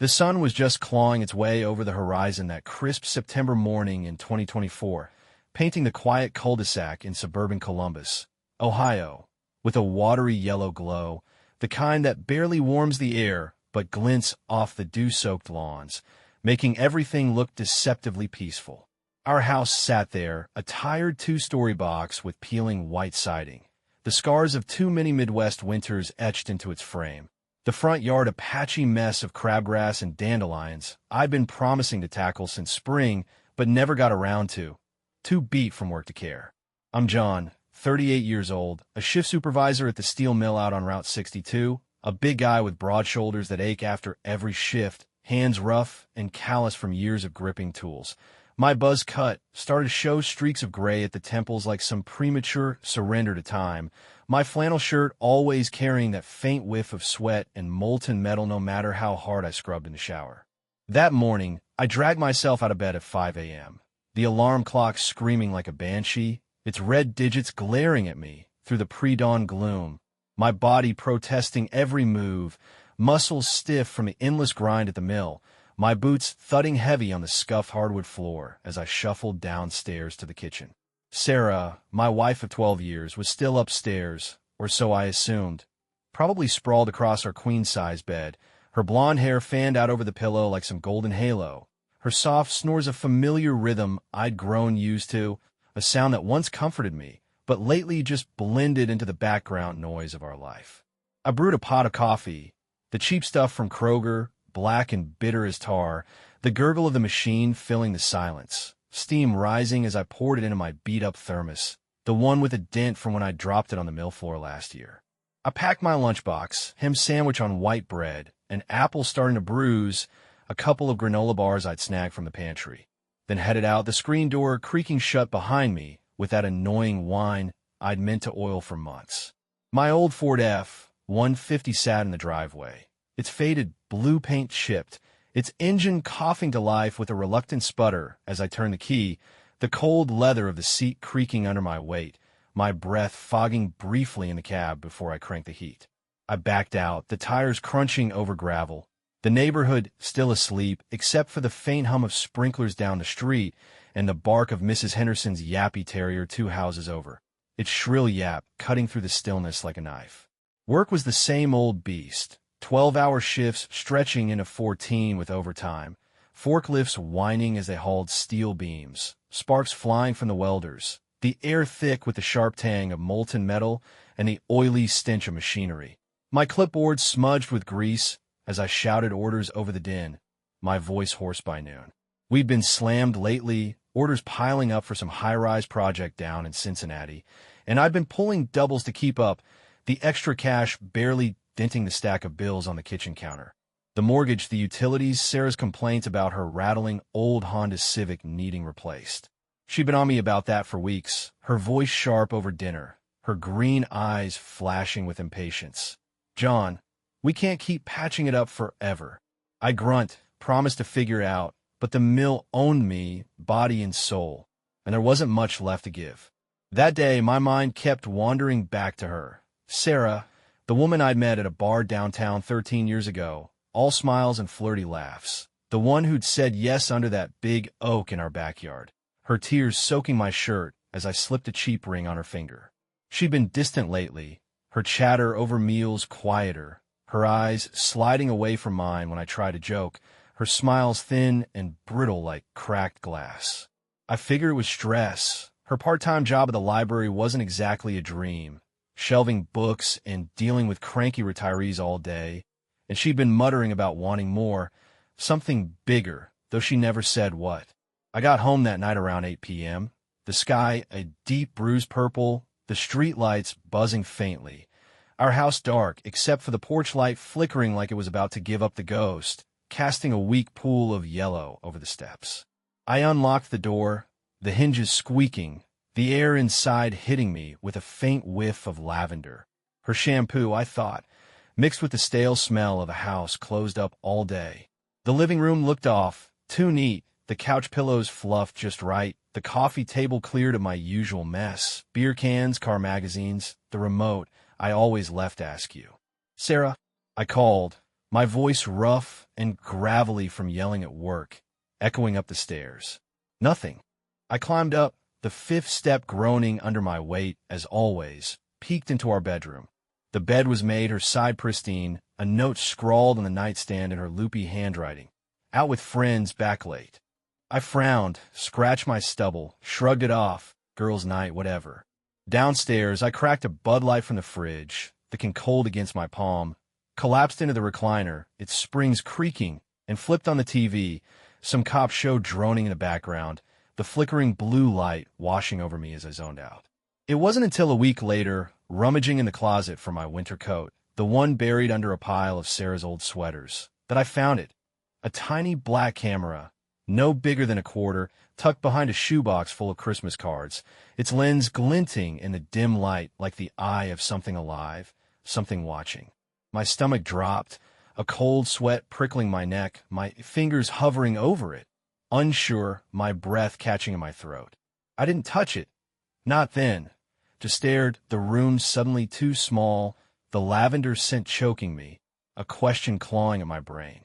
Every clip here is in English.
The sun was just clawing its way over the horizon that crisp September morning in 2024, painting the quiet cul-de-sac in suburban Columbus, Ohio, with a watery yellow glow, the kind that barely warms the air but glints off the dew-soaked lawns, making everything look deceptively peaceful. Our house sat there, a tired two-story box with peeling white siding, the scars of too many Midwest winters etched into its frame. The front yard a patchy mess of crabgrass and dandelions I'd been promising to tackle since spring but never got around to. Too beat from work to care. I'm John, 38 years old, a shift supervisor at the steel mill out on Route 62, a big guy with broad shoulders that ache after every shift, hands rough and callous from years of gripping tools. My buzz cut started to show streaks of gray at the temples like some premature surrender to time, my flannel shirt always carrying that faint whiff of sweat and molten metal no matter how hard I scrubbed in the shower. That morning, I dragged myself out of bed at 5 a.m., the alarm clock screaming like a banshee, its red digits glaring at me through the pre-dawn gloom, my body protesting every move, muscles stiff from the endless grind at the mill, my boots thudding heavy on the scuffed hardwood floor as I shuffled downstairs to the kitchen. Sarah, my wife of 12 years, was still upstairs, or so I assumed, probably sprawled across our queen-size bed, her blonde hair fanned out over the pillow like some golden halo, her soft snores a familiar rhythm I'd grown used to, a sound that once comforted me, but lately just blended into the background noise of our life. I brewed a pot of coffee, the cheap stuff from Kroger, black and bitter as tar, the gurgle of the machine filling the silence, steam rising as I poured it into my beat-up thermos, the one with a dent from when I dropped it on the mill floor last year. I packed my lunchbox, ham sandwich on white bread, an apple starting to bruise, a couple of granola bars I'd snagged from the pantry, then headed out, the screen door creaking shut behind me with that annoying whine I'd meant to oil for months. My old Ford F-150 sat in the driveway, its faded blue paint chipped, its engine coughing to life with a reluctant sputter as I turned the key, the cold leather of the seat creaking under my weight, my breath fogging briefly in the cab before I cranked the heat. I backed out, the tires crunching over gravel, the neighborhood still asleep except for the faint hum of sprinklers down the street and the bark of Mrs. Henderson's yappy terrier 2 houses over, its shrill yap cutting through the stillness like a knife. Work was the same old beast. 12-hour shifts stretching into 14 with overtime, forklifts whining as they hauled steel beams, sparks flying from the welders, the air thick with the sharp tang of molten metal and the oily stench of machinery. My clipboard smudged with grease as I shouted orders over the din, my voice hoarse by noon. We'd been slammed lately, orders piling up for some high-rise project down in Cincinnati, and I'd been pulling doubles to keep up, the extra cash barely denting the stack of bills on the kitchen counter. The mortgage, the utilities, Sarah's complaints about her rattling old Honda Civic needing replaced. She'd been on me about that for weeks, her voice sharp over dinner, her green eyes flashing with impatience. John, we can't keep patching it up forever. I grunt, promised to figure it out, but the mill owned me, body and soul, and there wasn't much left to give. That day, my mind kept wandering back to her. Sarah, the woman I'd met at a bar downtown 13 years ago, all smiles and flirty laughs. The one who'd said yes under that big oak in our backyard, her tears soaking my shirt as I slipped a cheap ring on her finger. She'd been distant lately, her chatter over meals quieter, her eyes sliding away from mine when I tried to joke, her smiles thin and brittle like cracked glass. I figured it was stress. Her part-time job at the library wasn't exactly a dream, shelving books and dealing with cranky retirees all day, and she'd been muttering about wanting more, something bigger, though she never said what. I got home that night around 8 p.m., the sky a deep bruised purple, the street lights buzzing faintly, our house dark except for the porch light flickering like it was about to give up the ghost, casting a weak pool of yellow over the steps. I unlocked the door, the hinges squeaking, the air inside hitting me with a faint whiff of lavender. Her shampoo, I thought, mixed with the stale smell of a house closed up all day. The living room looked off, too neat, the couch pillows fluffed just right, the coffee table cleared of my usual mess, beer cans, car magazines, the remote I always left to ask you. Sarah, I called, my voice rough and gravelly from yelling at work, echoing up the stairs. Nothing. I climbed up, the fifth step groaning under my weight, as always, peeked into our bedroom. The bed was made, her side pristine, a note scrawled on the nightstand in her loopy handwriting. Out with friends, back late. I frowned, scratched my stubble, shrugged it off. Girls' night, whatever. Downstairs, I cracked a Bud Light from the fridge, the can cold against my palm, collapsed into the recliner, its springs creaking, and flipped on the TV, some cop show droning in the background, the flickering blue light washing over me as I zoned out. It wasn't until a week later, rummaging in the closet for my winter coat, the one buried under a pile of Sarah's old sweaters, that I found it. A tiny black camera, no bigger than a quarter, tucked behind a shoebox full of Christmas cards, its lens glinting in the dim light like the eye of something alive, something watching. My stomach dropped, a cold sweat prickling my neck, my fingers hovering over it, unsure, my breath catching in my throat. I didn't touch it. Not then. Just stared, the room suddenly too small, the lavender scent choking me, a question clawing at my brain.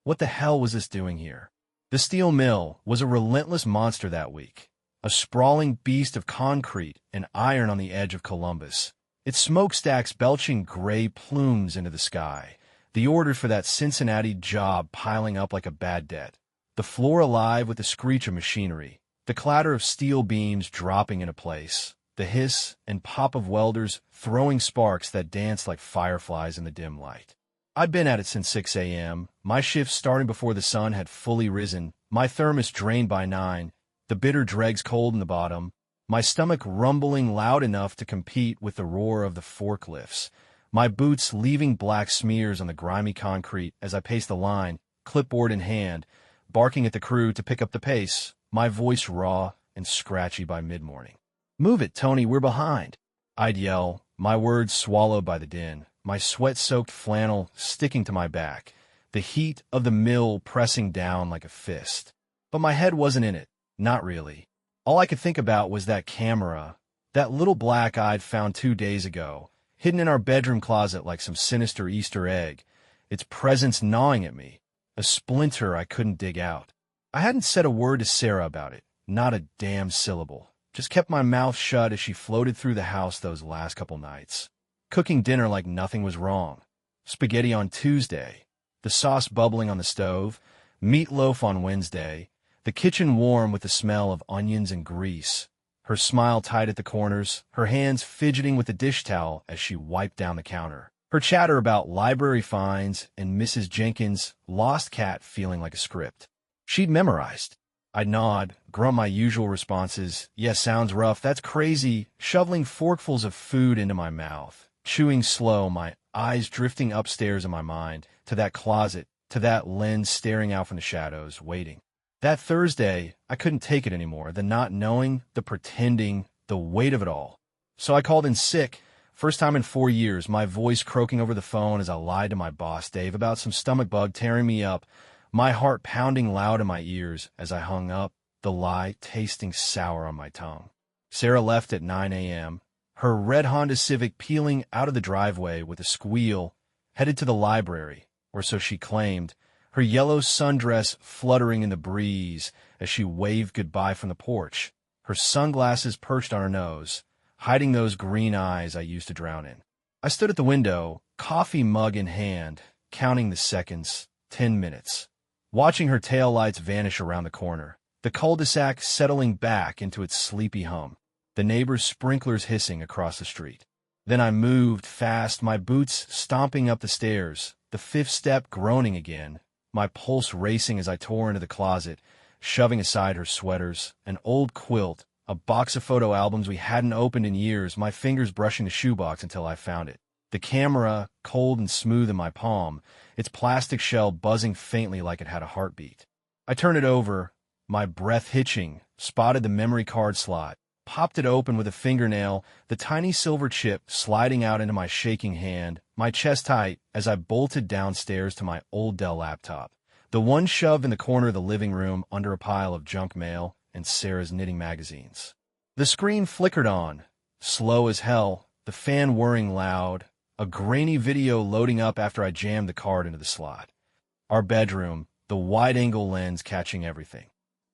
What the hell was this doing here? The steel mill was a relentless monster that week, a sprawling beast of concrete and iron on the edge of Columbus, its smokestacks belching gray plumes into the sky, the orders for that Cincinnati job piling up like a bad debt, the floor alive with the screech of machinery, the clatter of steel beams dropping into place, the hiss and pop of welders throwing sparks that danced like fireflies in the dim light. I'd been at it since 6 a.m., my shift starting before the sun had fully risen, my thermos drained by 9, the bitter dregs cold in the bottom, my stomach rumbling loud enough to compete with the roar of the forklifts, my boots leaving black smears on the grimy concrete as I paced the line, clipboard in hand, barking at the crew to pick up the pace, my voice raw and scratchy by mid-morning. "Move it, Tony, we're behind," I'd yell, my words swallowed by the din, my sweat-soaked flannel sticking to my back, the heat of the mill pressing down like a fist. But my head wasn't in it, not really. All I could think about was that camera, that little black I'd found 2 days ago, hidden in our bedroom closet like some sinister Easter egg, its presence gnawing at me, a splinter I couldn't dig out. I hadn't said a word to Sarah about it, not a damn syllable. Just kept my mouth shut as she floated through the house those last couple nights, cooking dinner like nothing was wrong. Spaghetti on Tuesday, the sauce bubbling on the stove, meatloaf on Wednesday, the kitchen warm with the smell of onions and grease, her smile tight at the corners, her hands fidgeting with the dish towel as she wiped down the counter, her chatter about library fines and Mrs. Jenkins' lost cat feeling like a script she'd memorized. I'd nod, grunt my usual responses, "Yes, sounds rough, that's crazy," shoveling forkfuls of food into my mouth, chewing slow, my eyes drifting upstairs in my mind, to that closet, to that lens staring out from the shadows, waiting. That Thursday, I couldn't take it anymore, the not knowing, the pretending, the weight of it all. So I called in sick, first time in 4 years, my voice croaking over the phone as I lied to my boss, Dave, about some stomach bug tearing me up, my heart pounding loud in my ears as I hung up, the lie tasting sour on my tongue. Sarah left at 9 a.m., her red Honda Civic peeling out of the driveway with a squeal, headed to the library, or so she claimed, her yellow sundress fluttering in the breeze as she waved goodbye from the porch, her sunglasses perched on her nose, hiding those green eyes I used to drown in. I stood at the window, coffee mug in hand, counting the seconds, 10 minutes. Watching her taillights vanish around the corner, the cul-de-sac settling back into its sleepy hum, the neighbor's sprinklers hissing across the street. Then I moved fast, my boots stomping up the stairs, the fifth step groaning again, my pulse racing as I tore into the closet, shoving aside her sweaters, an old quilt, a box of photo albums we hadn't opened in years, my fingers brushing the shoebox until I found it. The camera, cold and smooth in my palm, its plastic shell buzzing faintly like it had a heartbeat. I turned it over, my breath hitching, spotted the memory card slot, popped it open with a fingernail, the tiny silver chip sliding out into my shaking hand, my chest tight as I bolted downstairs to my old Dell laptop, the one shoved in the corner of the living room under a pile of junk mail and Sarah's knitting magazines. The screen flickered on, slow as hell, the fan whirring loud, a grainy video loading up after I jammed the card into the slot. Our bedroom, the wide-angle lens catching everything.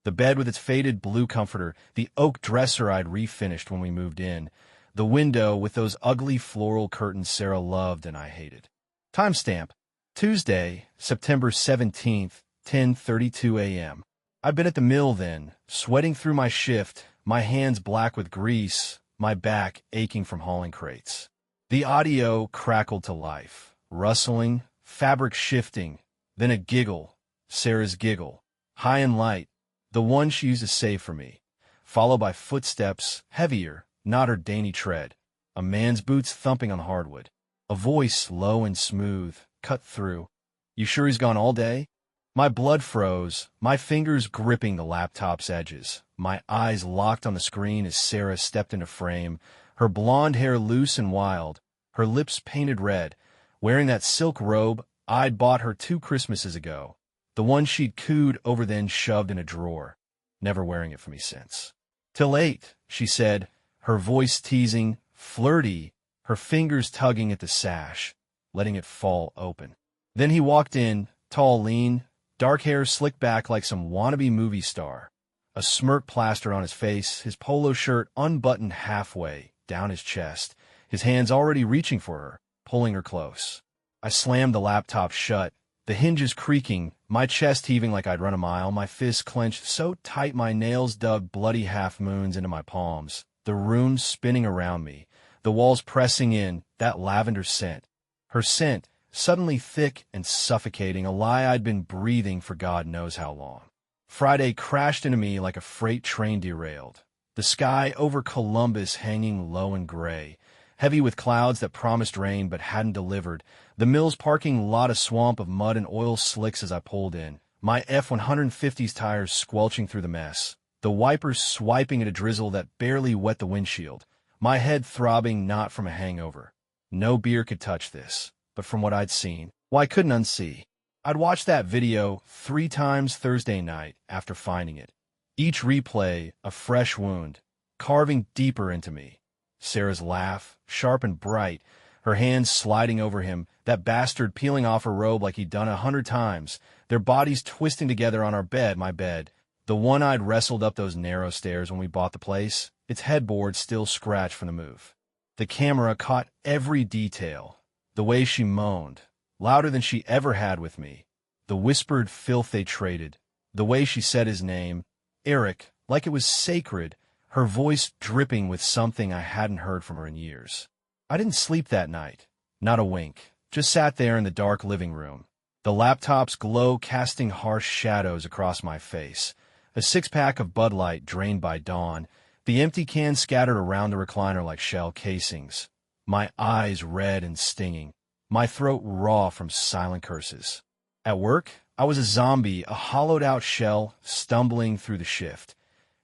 The bed with its faded blue comforter, the oak dresser I'd refinished when we moved in, the window with those ugly floral curtains Sarah loved and I hated. Timestamp: Tuesday, September 17th, 10:32 a.m. I'd been at the mill then, sweating through my shift, my hands black with grease, my back aching from hauling crates. The audio crackled to life, rustling, fabric shifting, then a giggle, Sarah's giggle, high and light, the one she used to save for me, followed by footsteps, heavier, not her dainty tread, a man's boots thumping on hardwood, a voice low and smooth, cut through. "You sure he's gone all day?" My blood froze, my fingers gripping the laptop's edges, my eyes locked on the screen as Sarah stepped into frame, her blonde hair loose and wild, her lips painted red, wearing that silk robe I'd bought her 2 Christmases ago, the one she'd cooed over then shoved in a drawer, never wearing it for me since. "Till 8, she said, her voice teasing, flirty, her fingers tugging at the sash, letting it fall open. Then he walked in, tall, lean, dark hair slicked back like some wannabe movie star, a smirk plastered on his face, his polo shirt unbuttoned halfway down his chest, his hands already reaching for her, pulling her close. I slammed the laptop shut, the hinges creaking, my chest heaving like I'd run a mile, my fists clenched so tight my nails dug bloody half-moons into my palms, the room spinning around me, the walls pressing in, that lavender scent. Her scent, suddenly thick and suffocating, a lie I'd been breathing for God knows how long. Friday crashed into me like a freight train derailed. The sky over Columbus hanging low and gray, heavy with clouds that promised rain but hadn't delivered, the mill's parking lot a swamp of mud and oil slicks as I pulled in, my F-150's tires squelching through the mess, the wipers swiping at a drizzle that barely wet the windshield, my head throbbing not from a hangover. No beer could touch this, but from what I'd seen, well, I couldn't unsee. I'd watched that video 3 times Thursday night after finding it. Each replay, a fresh wound, carving deeper into me. Sarah's laugh, sharp and bright, her hands sliding over him, that bastard peeling off her robe like he'd done 100 times, their bodies twisting together on our bed, my bed, the one I'd wrestled up those narrow stairs when we bought the place, its headboard still scratched from the move. The camera caught every detail, the way she moaned, louder than she ever had with me, the whispered filth they traded, the way she said his name, Eric, like it was sacred, her voice dripping with something I hadn't heard from her in years. I didn't sleep that night, not a wink, just sat there in the dark living room, the laptop's glow casting harsh shadows across my face, a 6-pack of Bud Light drained by dawn, the empty cans scattered around the recliner like shell casings, my eyes red and stinging, my throat raw from silent curses. At work, I was a zombie, a hollowed-out shell, stumbling through the shift,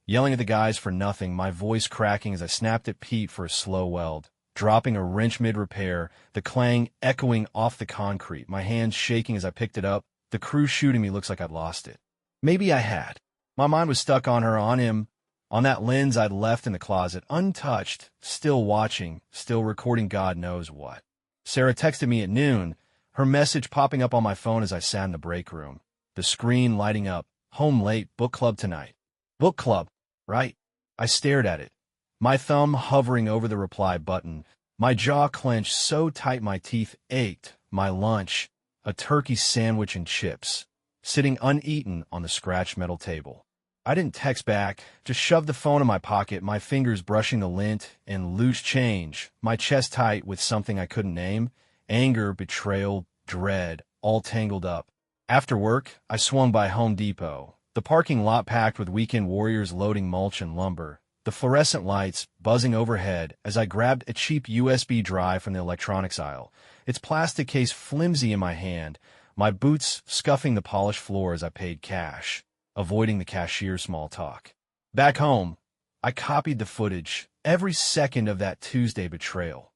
yelling at the guys for nothing, my voice cracking as I snapped at Pete for a slow weld, dropping a wrench mid-repair, the clang echoing off the concrete, my hands shaking as I picked it up, the crew shooting me looks like I'd lost it. Maybe I had. My mind was stuck on her, on him, on that lens I'd left in the closet, untouched, still watching, still recording God knows what. Sarah texted me at noon, her message popping up on my phone as I sat in the break room, the screen lighting up, home late, book club tonight. Book club, right? I stared at it, my thumb hovering over the reply button, my jaw clenched so tight my teeth ached, my lunch, a turkey sandwich and chips, sitting uneaten on the scratched metal table. I didn't text back, just shoved the phone in my pocket, my fingers brushing the lint and loose change, my chest tight with something I couldn't name, anger, betrayal, dread, all tangled up. After work, I swung by Home Depot, the parking lot packed with weekend warriors loading mulch and lumber, the fluorescent lights buzzing overhead as I grabbed a cheap USB drive from the electronics aisle, its plastic case flimsy in my hand, my boots scuffing the polished floor as I paid cash, avoiding the cashier small talk. Back home, I copied the footage, every second of that Tuesday betrayal.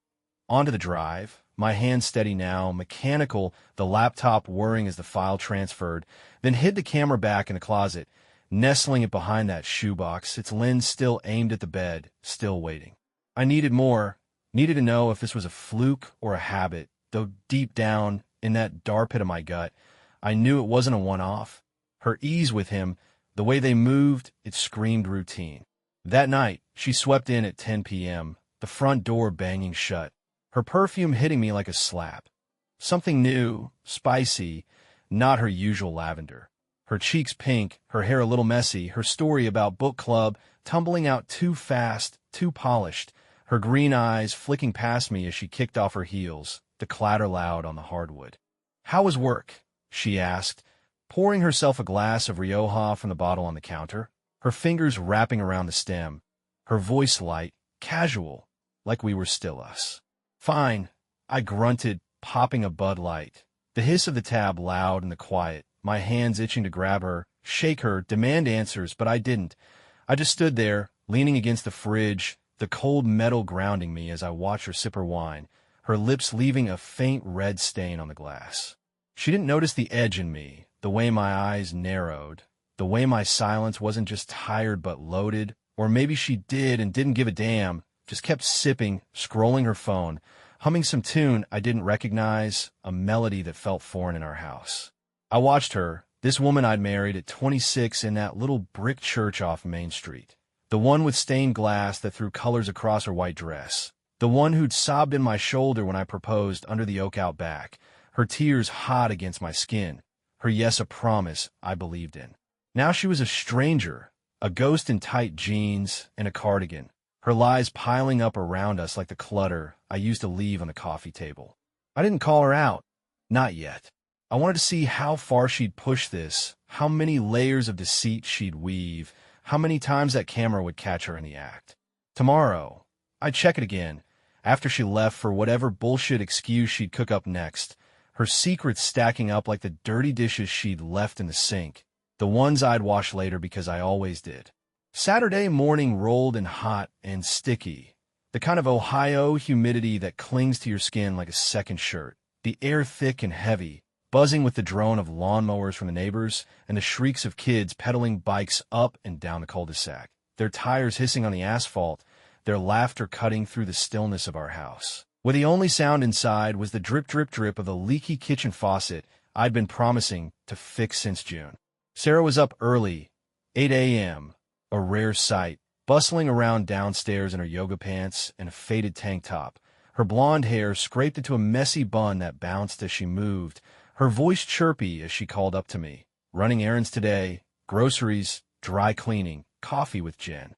Onto the drive, my hand steady now, mechanical, the laptop whirring as the file transferred, then hid the camera back in the closet, nestling it behind that shoebox, its lens still aimed at the bed, still waiting. I needed more Needed to know if this was a fluke or a habit, though deep down, in that dark pit of my gut, I knew it wasn't a one-off. Her ease with him, the way they moved, it screamed routine. That night, she swept in at 10 p.m., the front door banging shut, her perfume hitting me like a slap. Something new, spicy, not her usual lavender. Her cheeks pink, her hair a little messy, her story about book club tumbling out too fast, too polished, her green eyes flicking past me as she kicked off her heels, the clatter loud on the hardwood. "How was work?" she asked, pouring herself a glass of Rioja from the bottle on the counter, her fingers wrapping around the stem, her voice light, casual, like we were still us. "Fine," I grunted, popping a Bud Light. The hiss of the tab loud in the quiet, my hands itching to grab her, shake her, demand answers, but I didn't. I just stood there, leaning against the fridge, the cold metal grounding me as I watched her sip her wine, her lips leaving a faint red stain on the glass. She didn't notice the edge in me, the way my eyes narrowed, the way my silence wasn't just tired but loaded, or maybe she did and didn't give a damn, just kept sipping, scrolling her phone, humming some tune I didn't recognize, a melody that felt foreign in our house. I watched her, this woman I'd married at 26 in that little brick church off Main Street, the one with stained glass that threw colors across her white dress, the one who'd sobbed in my shoulder when I proposed under the oak out back, her tears hot against my skin, her yes a promise I believed in. Now she was a stranger, a ghost in tight jeans and a cardigan, her lies piling up around us like the clutter I used to leave on the coffee table. I didn't call her out. Not yet. I wanted to see how far she'd push this, how many layers of deceit she'd weave, how many times that camera would catch her in the act. Tomorrow, I'd check it again, after she left for whatever bullshit excuse she'd cook up next, her secrets stacking up like the dirty dishes she'd left in the sink, the ones I'd wash later because I always did. Saturday morning rolled in hot and sticky, the kind of Ohio humidity that clings to your skin like a second shirt, the air thick and heavy, buzzing with the drone of lawnmowers from the neighbors and the shrieks of kids pedaling bikes up and down the cul-de-sac, their tires hissing on the asphalt, their laughter cutting through the stillness of our house, where the only sound inside was the drip, drip, drip of the leaky kitchen faucet I'd been promising to fix since June. Sarah was up early, 8 a.m., a rare sight, bustling around downstairs in her yoga pants and a faded tank top, her blonde hair scraped into a messy bun that bounced as she moved, her voice chirpy as she called up to me. "Running errands today, groceries, dry cleaning, coffee with Jen."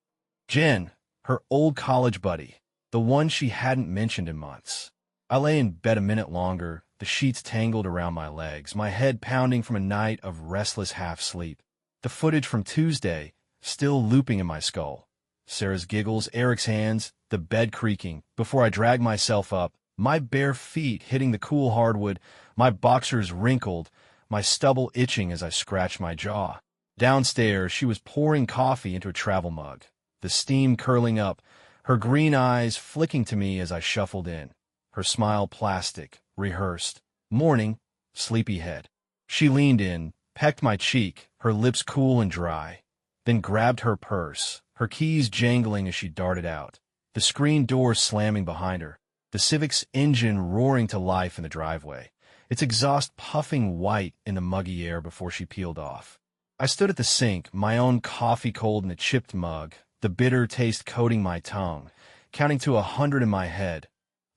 Jen, her old college buddy, the one she hadn't mentioned in months. I lay in bed a minute longer, the sheets tangled around my legs, my head pounding from a night of restless half-sleep. The footage from Tuesday still looping in my skull. Sarah's giggles, Eric's hands, the bed creaking, before I dragged myself up, my bare feet hitting the cool hardwood, my boxers wrinkled, my stubble itching as I scratched my jaw. Downstairs, she was pouring coffee into a travel mug, the steam curling up, her green eyes flicking to me as I shuffled in, her smile plastic, rehearsed. Morning, sleepyhead. She leaned in, pecked my cheek, her lips cool and dry, then grabbed her purse, her keys jangling as she darted out, the screen door slamming behind her, the Civic's engine roaring to life in the driveway, its exhaust puffing white in the muggy air before she peeled off. I stood at the sink, my own coffee cold in a chipped mug, the bitter taste coating my tongue, counting to 100 in my head.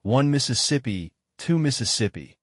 1 Mississippi, 2 Mississippi.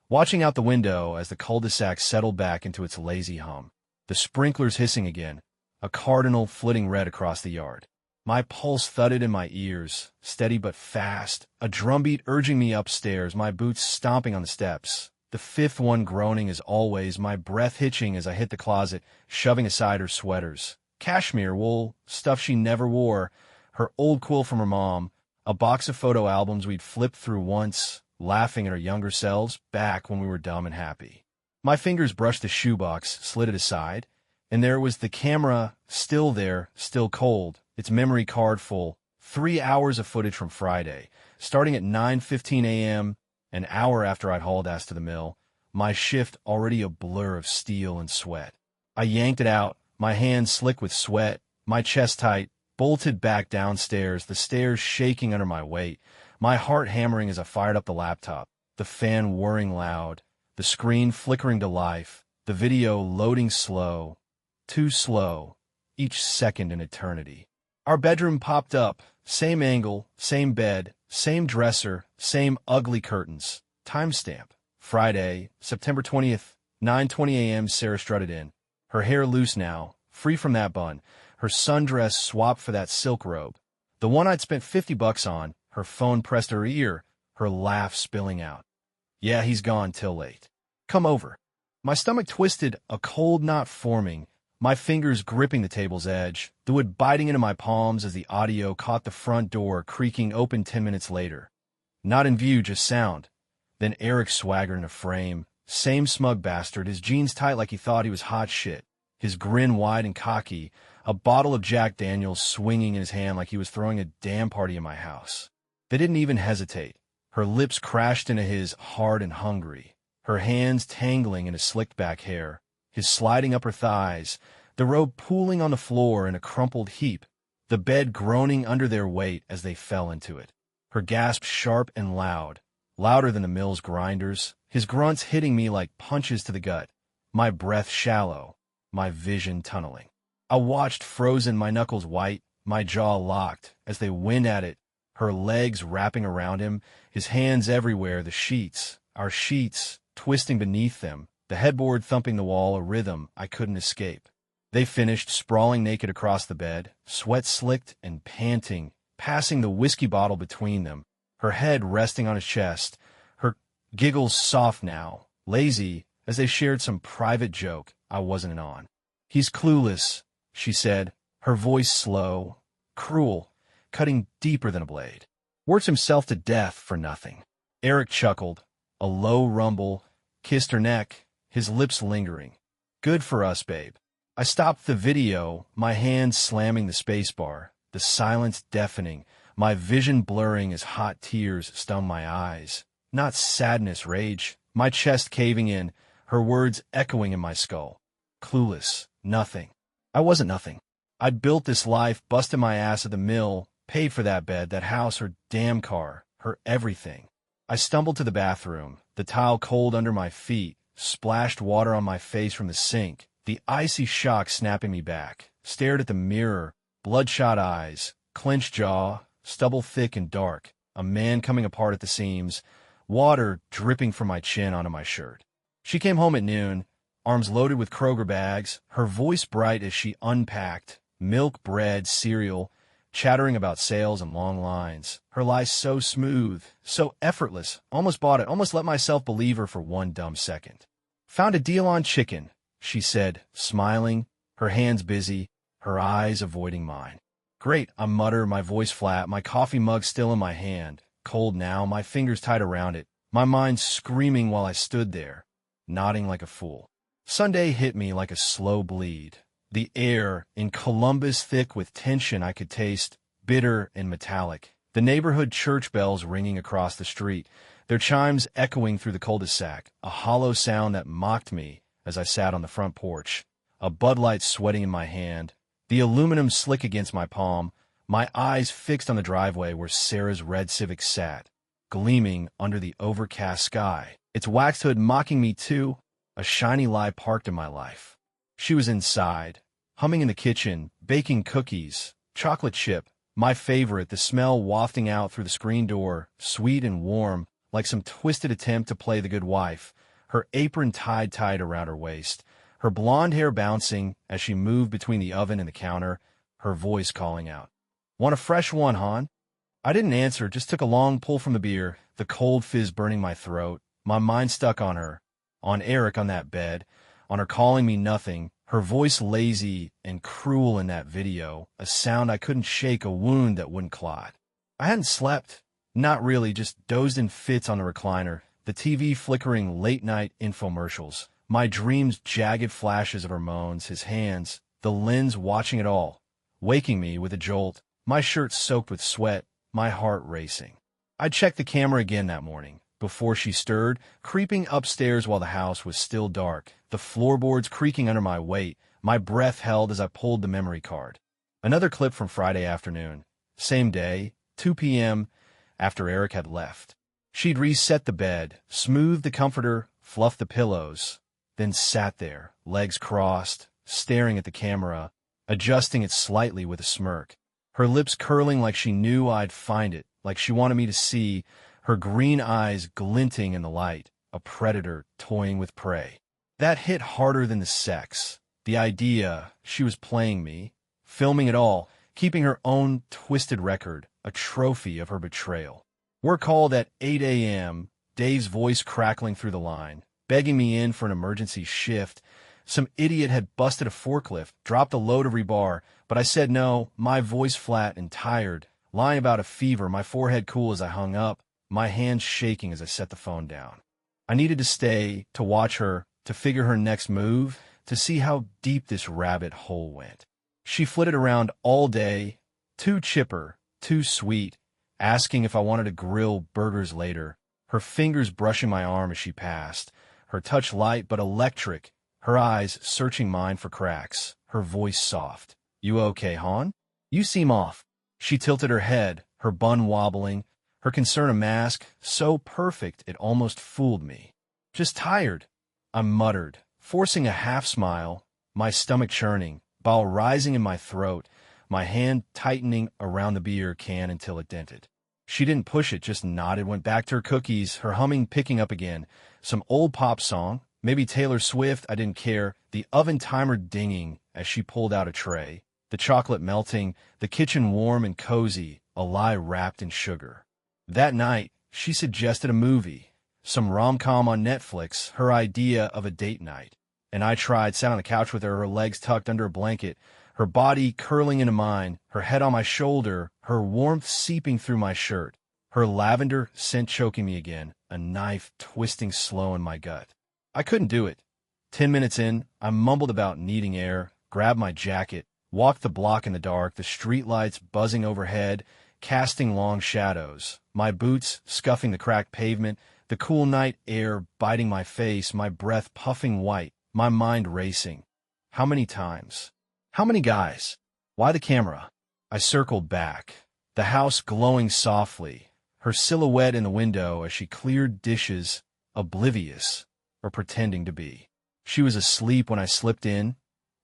Watching out the window as the cul-de-sac settled back into its lazy hum, the sprinklers hissing again, a cardinal flitting red across the yard. My pulse thudded in my ears, steady but fast, a drumbeat urging me upstairs, my boots stomping on the steps, the fifth one groaning as always, my breath hitching as I hit the closet, shoving aside her sweaters. Cashmere wool, stuff she never wore, her old quill from her mom, a box of photo albums we'd flipped through once, laughing at our younger selves back when we were dumb and happy. My fingers brushed the shoebox, slid it aside, and there was the camera, still there, still cold, its memory card full, 3 hours of footage from Friday, starting at 9:15 a.m., an hour after I'd hauled ass to the mill, my shift already a blur of steel and sweat. I yanked it out, my hands slick with sweat, my chest tight, bolted back downstairs, the stairs shaking under my weight, My heart hammering as I fired up the laptop, the fan whirring loud, the screen flickering to life, the video loading slow, too slow, each second an eternity. Our bedroom popped up, same angle, same bed, same dresser, same ugly curtains. Timestamp. Friday, September 20th, 9:20 a.m. Sarah strutted in. Her hair loose now, free from that bun, her sundress swapped for that silk robe. The one I'd spent $50 on, her phone pressed to her ear, her laugh spilling out. Yeah, he's gone till late. Come over. My stomach twisted, a cold knot forming, my fingers gripping the table's edge, the wood biting into my palms as the audio caught the front door creaking open 10 minutes later. Not in view, just sound. Then Eric swaggered in a frame. Same smug bastard, his jeans tight like he thought he was hot shit, his grin wide and cocky, a bottle of Jack Daniels swinging in his hand like he was throwing a damn party in my house. They didn't even hesitate. Her lips crashed into his, hard and hungry, her hands tangling in his slicked back hair, his sliding up her thighs, the robe pooling on the floor in a crumpled heap, the bed groaning under their weight as they fell into it. Her gasps sharp and loud, louder than the mill's grinders, his grunts hitting me like punches to the gut, my breath shallow, my vision tunneling. I watched frozen, my knuckles white, my jaw locked, as they went at it, her legs wrapping around him, his hands everywhere, the sheets, our sheets, twisting beneath them, the headboard thumping the wall, a rhythm I couldn't escape. They finished, sprawling naked across the bed, sweat slicked and panting, passing the whiskey bottle between them, her head resting on his chest, her giggles soft now, lazy, as they shared some private joke I wasn't in on. He's clueless, she said, her voice slow, cruel, cutting deeper than a blade. Works himself to death for nothing. Eric chuckled, a low rumble, kissed her neck, his lips lingering. Good for us, babe. I stopped the video, my hands slamming the spacebar, the silence deafening, my vision blurring as hot tears stung my eyes. Not sadness, rage, my chest caving in, her words echoing in my skull. Clueless, nothing. I wasn't nothing. I'd built this life, busted my ass at the mill, paid for that bed, that house, her damn car, her everything. I stumbled to the bathroom, the tile cold under my feet, splashed water on my face from the sink, the icy shock snapping me back, stared at the mirror, bloodshot eyes, clenched jaw, stubble thick and dark, a man coming apart at the seams, water dripping from my chin onto my shirt. She came home at noon, arms loaded with Kroger bags, her voice bright as she unpacked, milk, bread, cereal, chattering about sales and long lines. Her lies so smooth, so effortless, almost bought it, almost let myself believe her for one dumb second. Found a deal on chicken, she said, smiling, her hands busy, her eyes avoiding mine. Great, I mutter, my voice flat, my coffee mug still in my hand, cold now, my fingers tied around it, my mind screaming while I stood there, nodding like a fool. Sunday hit me like a slow bleed. The air, in Columbus thick with tension I could taste, bitter and metallic. The neighborhood church bells ringing across the street, their chimes echoing through the cul-de-sac, a hollow sound that mocked me as I sat on the front porch, a Bud Light sweating in my hand, the aluminum slick against my palm, my eyes fixed on the driveway where Sarah's red Civic sat, gleaming under the overcast sky, its waxed hood mocking me too, a shiny lie parked in my life. She was inside, humming in the kitchen, baking cookies, chocolate chip, my favorite, the smell wafting out through the screen door, sweet and warm, like some twisted attempt to play the good wife, her apron tied around her waist, her blonde hair bouncing as she moved between the oven and the counter, her voice calling out. Want a fresh one, hon? I didn't answer, just took a long pull from the beer, the cold fizz burning my throat, my mind stuck on her, on Eric on that bed, on her calling me nothing, her voice lazy and cruel in that video, a sound I couldn't shake, a wound that wouldn't clot. I hadn't slept. Not really, just dozed in fits on the recliner, the TV flickering late-night infomercials, my dreams jagged flashes of her moans, his hands, the lens watching it all, waking me with a jolt, my shirt soaked with sweat, my heart racing. I checked the camera again that morning, before she stirred, creeping upstairs while the house was still dark, the floorboards creaking under my weight, my breath held as I pulled the memory card. Another clip from Friday afternoon. Same day, 2 p.m., after Eric had left. She'd reset the bed, smoothed the comforter, fluffed the pillows, then sat there, legs crossed, staring at the camera, adjusting it slightly with a smirk. Her lips curling like she knew I'd find it, like she wanted me to see, her green eyes glinting in the light, a predator toying with prey. That hit harder than the sex. The idea she was playing me, filming it all, keeping her own twisted record, a trophy of her betrayal. We're called at 8 a.m., Dave's voice crackling through the line, begging me in for an emergency shift. Some idiot had busted a forklift, dropped a load of rebar, but I said no, my voice flat and tired, lying about a fever, my forehead cool as I hung up, my hands shaking as I set the phone down. I needed to stay, to watch her, to figure her next move, to see how deep this rabbit hole went. She flitted around all day, too chipper, too sweet, asking if I wanted to grill burgers later, her fingers brushing my arm as she passed, her touch light but electric, her eyes searching mine for cracks, her voice soft. "You okay, hon? You seem off." She tilted her head, her bun wobbling, her concern a mask, so perfect it almost fooled me. "Just tired," I muttered, forcing a half-smile, my stomach churning, bile rising in my throat, my hand tightening around the beer can until it dented. She didn't push it, just nodded, went back to her cookies, her humming picking up again. Some old pop song, maybe Taylor Swift, I didn't care, the oven timer dinging as she pulled out a tray, the chocolate melting, the kitchen warm and cozy, a lie wrapped in sugar. That night, she suggested a movie, some rom-com on Netflix, her idea of a date night. And I tried, sat on the couch with her legs tucked under a blanket, her body curling into mine, her head on my shoulder, her warmth seeping through my shirt, her lavender scent choking me again, a knife twisting slow in my gut. I couldn't do it. 10 minutes in, I mumbled about needing air, grabbed my jacket, walked the block in the dark, the streetlights buzzing overhead, casting long shadows, my boots scuffing the cracked pavement, the cool night air biting my face, my breath puffing white, my mind racing. How many times? How many guys? Why the camera? I circled back, the house glowing softly, her silhouette in the window as she cleared dishes, oblivious, or pretending to be. She was asleep when I slipped in,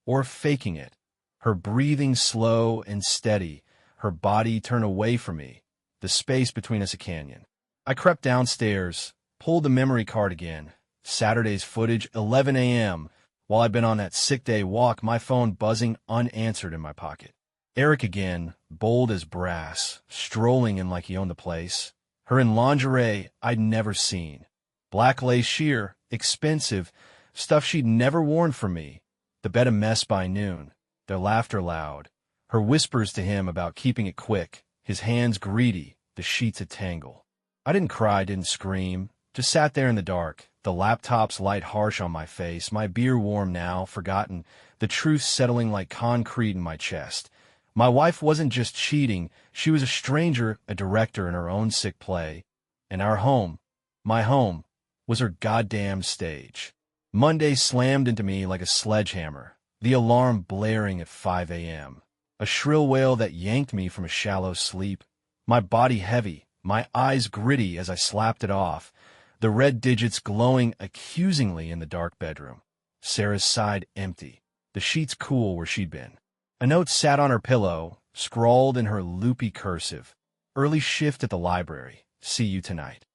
or faking it, her breathing slow and steady, her body turned away from me, the space between us a canyon. I crept downstairs, pulled the memory card again, Saturday's footage, 11 a.m., while I'd been on that sick day walk, my phone buzzing unanswered in my pocket. Eric again, bold as brass, strolling in like he owned the place. Her in lingerie I'd never seen. Black lace sheer, expensive, stuff she'd never worn for me. The bed a mess by noon, their laughter loud. Her whispers to him about keeping it quick, his hands greedy, the sheets a tangle. I didn't cry, didn't scream, just sat there in the dark, the laptop's light harsh on my face, my beer warm now, forgotten, the truth settling like concrete in my chest. My wife wasn't just cheating, she was a stranger, a director in her own sick play. And our home, my home, was her goddamn stage. Monday slammed into me like a sledgehammer, the alarm blaring at 5 a.m. A shrill wail that yanked me from a shallow sleep, my body heavy, my eyes gritty as I slapped it off, the red digits glowing accusingly in the dark bedroom. Sarah's side empty, the sheets cool where she'd been. A note sat on her pillow, scrawled in her loopy cursive. Early shift at the library. See you tonight.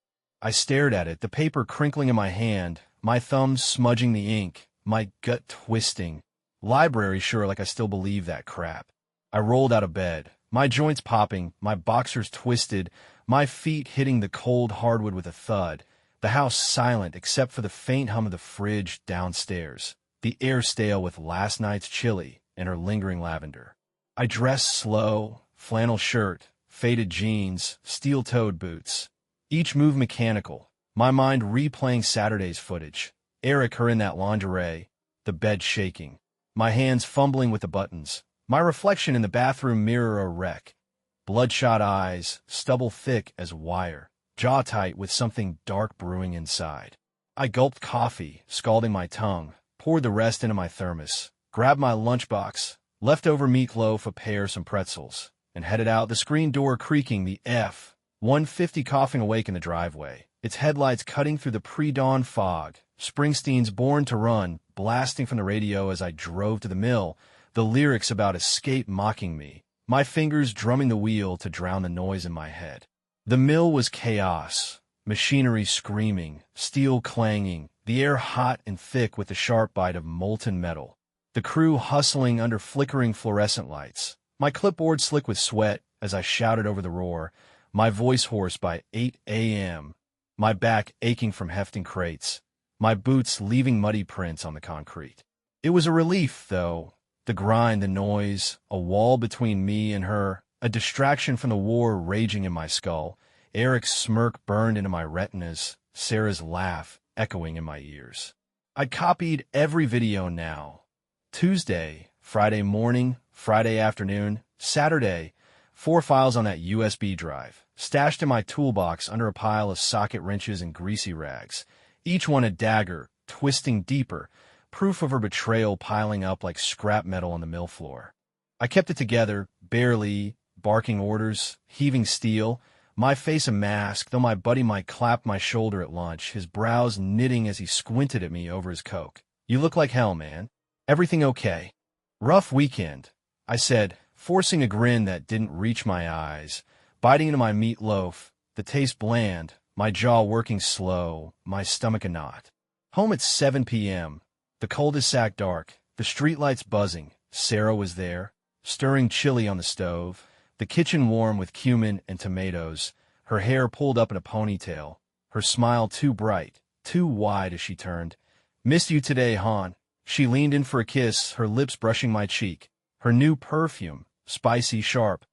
I stared at it, the paper crinkling in my hand, my thumbs smudging the ink, my gut twisting. Library, sure, like I still believe that crap. I rolled out of bed, my joints popping, my boxers twisted, my feet hitting the cold hardwood with a thud. The house silent except for the faint hum of the fridge downstairs, the air stale with last night's chili and her lingering lavender. I dressed slow, flannel shirt, faded jeans, steel-toed boots. Each move mechanical, my mind replaying Saturday's footage. Eric, her in that lingerie, the bed shaking, my hands fumbling with the buttons, my reflection in the bathroom mirror a wreck. Bloodshot eyes, stubble thick as wire, jaw tight with something dark brewing inside. I gulped coffee, scalding my tongue, poured the rest into my thermos, grabbed my lunchbox, leftover meatloaf, a pear, some pretzels, and headed out, the screen door creaking, the F 150 coughing awake in the driveway, its headlights cutting through the pre-dawn fog. Springsteen's Born to Run blasting from the radio as I drove to the mill, the lyrics about escape mocking me, my fingers drumming the wheel to drown the noise in my head. The mill was chaos, machinery screaming, steel clanging, the air hot and thick with the sharp bite of molten metal. The crew hustling under flickering fluorescent lights, my clipboard slick with sweat as I shouted over the roar, my voice hoarse by 8 a.m., my back aching from hefting crates, my boots leaving muddy prints on the concrete. It was a relief, though. The grind, the noise, a wall between me and her, a distraction from the war raging in my skull. Eric's smirk burned into my retinas, Sarah's laugh echoing in my ears. I'd copied every video now. Tuesday, Friday morning, Friday afternoon, Saturday, 4 files on that USB drive, stashed in my toolbox under a pile of socket wrenches and greasy rags. Each one a dagger, twisting deeper, proof of her betrayal piling up like scrap metal on the mill floor. I kept it together, barely, barking orders, heaving steel, my face a mask, though my buddy might clap my shoulder at lunch, his brows knitting as he squinted at me over his Coke. "You look like hell, man. Everything okay?" "Rough weekend," I said, forcing a grin that didn't reach my eyes, biting into my meatloaf, the taste bland, my jaw working slow, my stomach a knot. Home at 7 p.m., the cul-de-sac dark, the streetlights buzzing. Sarah was there, stirring chili on the stove, the kitchen warm with cumin and tomatoes, her hair pulled up in a ponytail, her smile too bright, too wide as she turned. "Missed you today, hon." She leaned in for a kiss, her lips brushing my cheek, her new perfume, spicy sharp,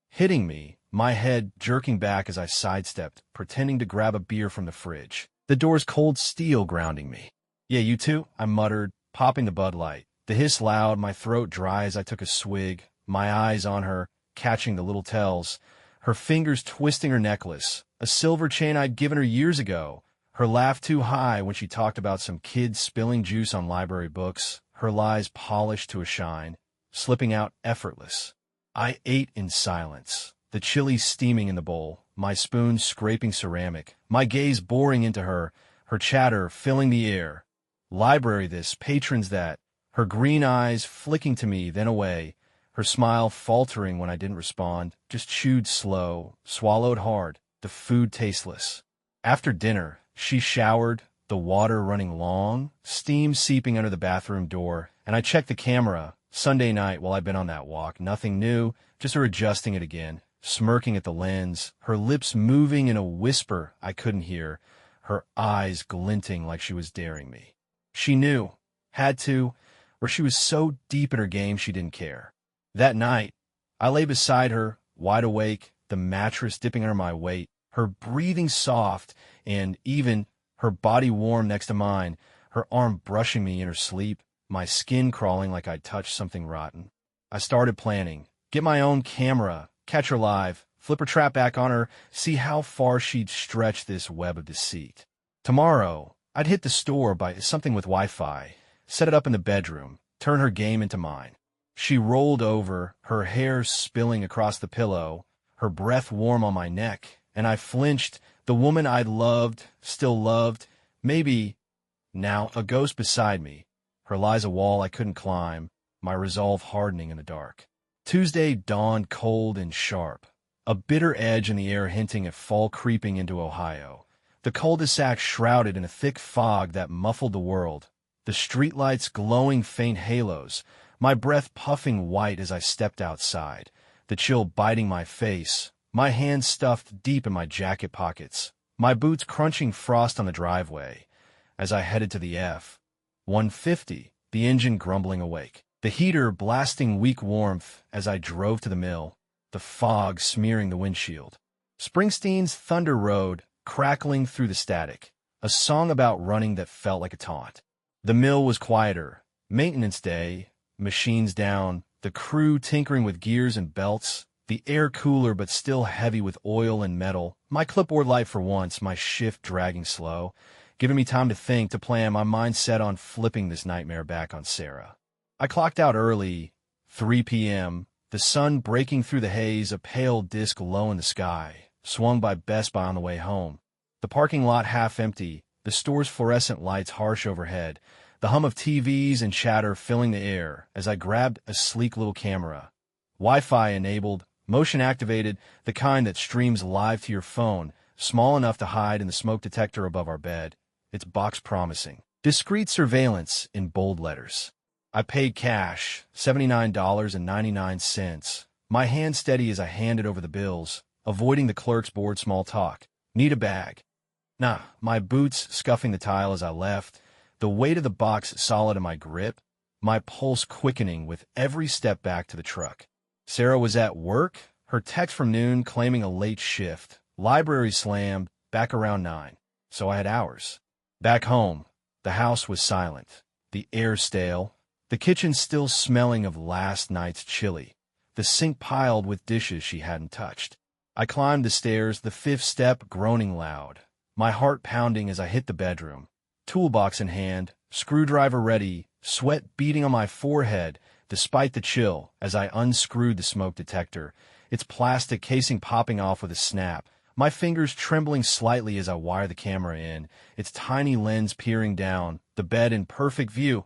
hitting me, my head jerking back as I sidestepped, pretending to grab a beer from the fridge, the door's cold steel grounding me. "Yeah, you too," I muttered, popping the Bud Light. The hiss loud, my throat dry as I took a swig, my eyes on her, catching the little tells, her fingers twisting her necklace, a silver chain I'd given her years ago, her laugh too high when she talked about some kid spilling juice on library books, her lies polished to a shine, slipping out effortless. I ate in silence, the chili steaming in the bowl, my spoon scraping ceramic, my gaze boring into her chatter filling the air. Library this, patrons that, her green eyes flicking to me, then away, her smile faltering when I didn't respond, just chewed slow, swallowed hard, the food tasteless. After dinner, she showered, the water running long, steam seeping under the bathroom door, and I checked the camera. Sunday night while I'd been on that walk, nothing new, just her adjusting it again, smirking at the lens, her lips moving in a whisper I couldn't hear, her eyes glinting like she was daring me. She knew, had to, or she was so deep in her game she didn't care. That night, I lay beside her, wide awake, the mattress dipping under my weight, her breathing soft and even, her body warm next to mine, her arm brushing me in her sleep, my skin crawling like I'd touched something rotten. I started planning, get my own camera, catch her live, flip her trap back on her, see how far she'd stretch this web of deceit. Tomorrow, I'd hit the store, buy something with Wi-Fi, set it up in the bedroom, turn her game into mine. She rolled over, her hair spilling across the pillow, her breath warm on my neck, and I flinched, the woman I'd loved, still loved, maybe, now a ghost beside me. Her lies a wall I couldn't climb, my resolve hardening in the dark. Tuesday dawned cold and sharp, a bitter edge in the air hinting at fall creeping into Ohio. The cul-de-sac shrouded in a thick fog that muffled the world, the streetlights glowing faint halos, my breath puffing white as I stepped outside, the chill biting my face, my hands stuffed deep in my jacket pockets, my boots crunching frost on the driveway. As I headed to the 150, the engine grumbling awake, the heater blasting weak warmth as I drove to the mill, the fog smearing the windshield. Springsteen's Thunder Road crackling through the static, a song about running that felt like a taunt. The mill was quieter, maintenance day, machines down, the crew tinkering with gears and belts, the air cooler but still heavy with oil and metal, my clipboard light for once, my shift dragging slow, giving me time to think, to plan, my mind set on flipping this nightmare back on Sarah. I clocked out early, 3 p.m., the sun breaking through the haze, a pale disk low in the sky, swung by Best Buy on the way home. The parking lot half empty, the store's fluorescent lights harsh overhead, the hum of TVs and chatter filling the air as I grabbed a sleek little camera. Wi-Fi enabled, motion activated, the kind that streams live to your phone, small enough to hide in the smoke detector above our bed. Its box promising. Discreet surveillance in bold letters. I paid cash, $79.99. My hand steady as I handed over the bills, avoiding the clerk's bored small talk. Need a bag? Nah, my boots scuffing the tile as I left, the weight of the box solid in my grip, my pulse quickening with every step back to the truck. Sarah was at work, her text from noon claiming a late shift. Library slammed, back around 9. So I had hours. Back home, the house was silent, the air stale, the kitchen still smelling of last night's chili, the sink piled with dishes she hadn't touched. I climbed the stairs, the 5th step groaning loud, my heart pounding as I hit the bedroom. Toolbox in hand, screwdriver ready, sweat beating on my forehead despite the chill as I unscrewed the smoke detector, its plastic casing popping off with a snap, my fingers trembling slightly as I wire the camera in, its tiny lens peering down, the bed in perfect view,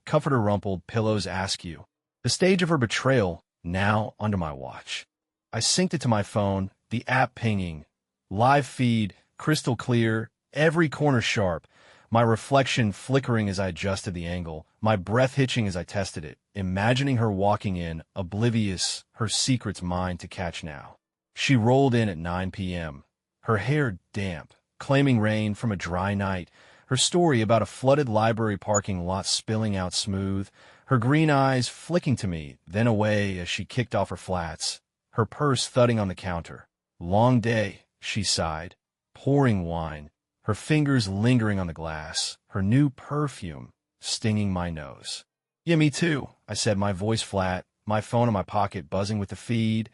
comforter rumpled, pillows askew. The stage of her betrayal now under my watch. I synced it to my phone, the app pinging, live feed, crystal clear, every corner sharp, my reflection flickering as I adjusted the angle, my breath hitching as I tested it, imagining her walking in, oblivious, her secrets mine to catch now. She rolled in at 9 p.m., her hair damp, claiming rain from a dry night, her story about a flooded library parking lot spilling out smooth, her green eyes flicking to me, then away as she kicked off her flats, her purse thudding on the counter. Long day, she sighed, pouring wine, her fingers lingering on the glass, her new perfume stinging my nose. Yeah, me too, I said, my voice flat, my phone in my pocket buzzing with the feed,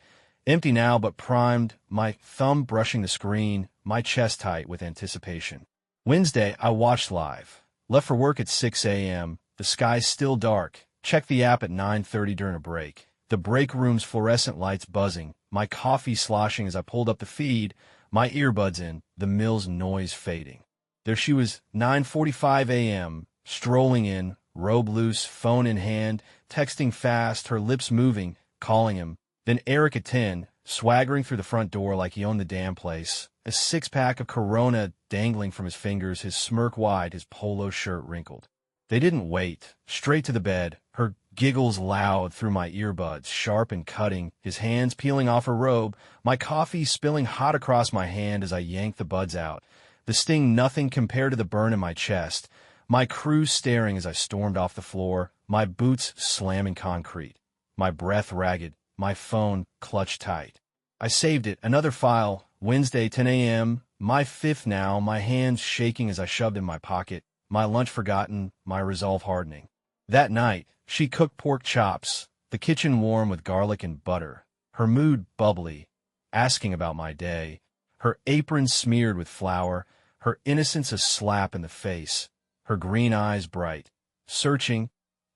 empty now but primed, my thumb brushing the screen, my chest tight with anticipation. Wednesday, I watched live. Left for work at 6 a.m., the sky still dark, checked the app at 9:30 during a break, the break room's fluorescent lights buzzing, my coffee sloshing as I pulled up the feed, my earbuds in, the mill's noise fading. There she was, 9:45 a.m., strolling in, robe loose, phone in hand, texting fast, her lips moving, calling him. Then Eric at 10, swaggering through the front door like he owned the damn place, a six-pack of Corona dangling from his fingers, his smirk wide, his polo shirt wrinkled. They didn't wait. Straight to the bed, her giggles loud through my earbuds, sharp and cutting, his hands peeling off her robe, my coffee spilling hot across my hand as I yanked the buds out, the sting nothing compared to the burn in my chest, my crew staring as I stormed off the floor, my boots slamming concrete, my breath ragged, my phone clutched tight. I saved it, another file, Wednesday, 10 a.m., my 5th now, my hands shaking as I shoved in my pocket, my lunch forgotten, my resolve hardening. That night, she cooked pork chops, the kitchen warm with garlic and butter, her mood bubbly, asking about my day, her apron smeared with flour, her innocence a slap in the face, her green eyes bright, searching.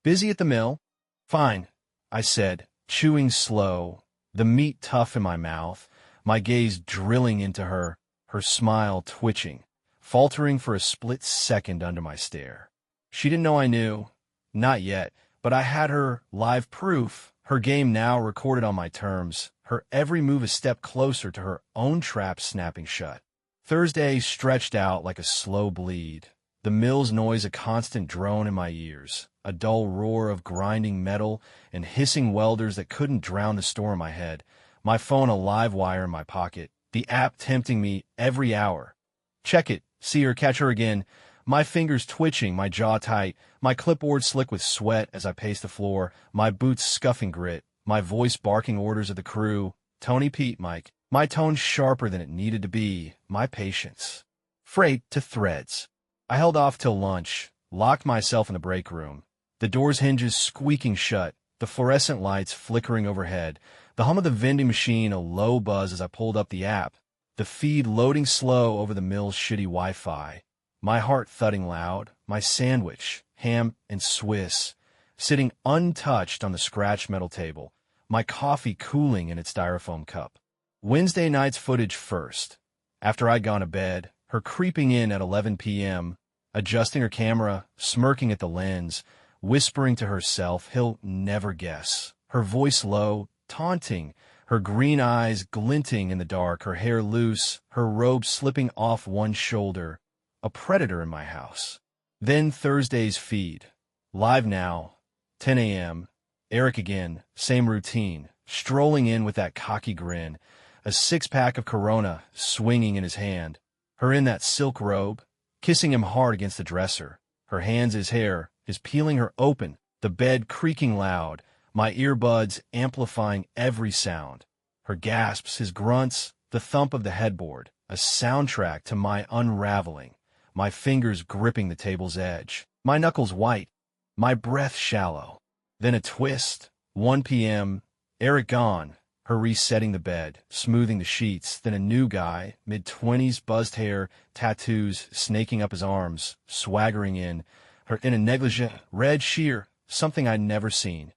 Busy at the mill? Fine, I said, chewing slow, the meat tough in my mouth, my gaze drilling into her, her smile twitching, faltering for a split second under my stare. She didn't know I knew. Not yet, but I had her live proof, her game now recorded on my terms, her every move a step closer to her own trap snapping shut. Thursday stretched out like a slow bleed, the mill's noise a constant drone in my ears, a dull roar of grinding metal and hissing welders that couldn't drown the storm in my head, my phone a live wire in my pocket, the app tempting me every hour. Check it, see her, catch her again, my fingers twitching, my jaw tight, my clipboard slick with sweat as I paced the floor, my boots scuffing grit, my voice barking orders of the crew, Tony, Pete, Mike, my tone sharper than it needed to be, my patience frayed to threads. I held off till lunch, locked myself in the break room, the door's hinges squeaking shut, the fluorescent lights flickering overhead, the hum of the vending machine a low buzz as I pulled up the app, the feed loading slow over the mill's shitty Wi-Fi, my heart thudding loud, my sandwich, ham and Swiss, sitting untouched on the scratched metal table, my coffee cooling in its styrofoam cup. Wednesday night's footage first. After I'd gone to bed, her creeping in at 11 p.m., adjusting her camera, smirking at the lens, whispering to herself, he'll never guess. Her voice low, taunting, her green eyes glinting in the dark, her hair loose, her robe slipping off one shoulder. A predator in my house. Then Thursday's feed. Live now, 10 a.m., Eric again, same routine, strolling in with that cocky grin, a six-pack of Corona swinging in his hand, her in that silk robe, kissing him hard against the dresser, her hands his hair, his peeling her open, the bed creaking loud, my earbuds amplifying every sound, her gasps, his grunts, the thump of the headboard, a soundtrack to my unraveling, my fingers gripping the table's edge, my knuckles white, my breath shallow. Then a twist, 1 p.m., Eric gone, her resetting the bed, smoothing the sheets, then a new guy, mid-20s, buzzed hair, tattoos, snaking up his arms, swaggering in, her in a negligee, red sheer, something I'd never seen.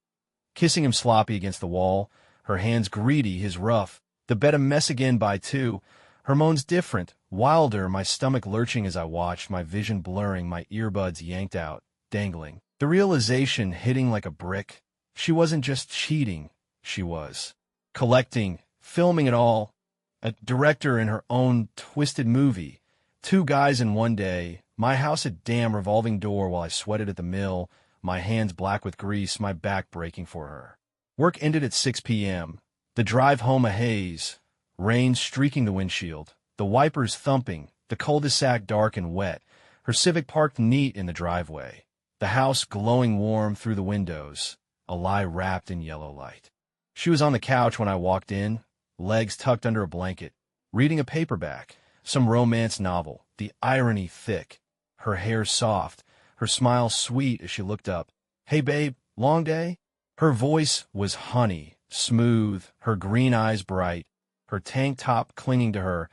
Kissing him sloppy against the wall, her hands greedy, his rough, the bed a mess again by 2, her moans different, wilder, my stomach lurching as I watched, my vision blurring, my earbuds yanked out, dangling. The realization hitting like a brick. She wasn't just cheating, she was collecting, filming it all. A director in her own twisted movie. 2 guys in one day, my house a damn revolving door while I sweated at the mill, my hands black with grease, my back breaking for her. Work ended at 6 p.m. The drive home a haze, rain streaking the windshield, the wipers thumping, the cul-de-sac dark and wet, her Civic parked neat in the driveway. The house glowing warm through the windows, a lie wrapped in yellow light. She was on the couch when I walked in, legs tucked under a blanket, reading a paperback, some romance novel, the irony thick, her hair soft, her smile sweet as she looked up. "Hey babe, long day?" Her voice was honey, smooth, her green eyes bright, her tank top clinging to her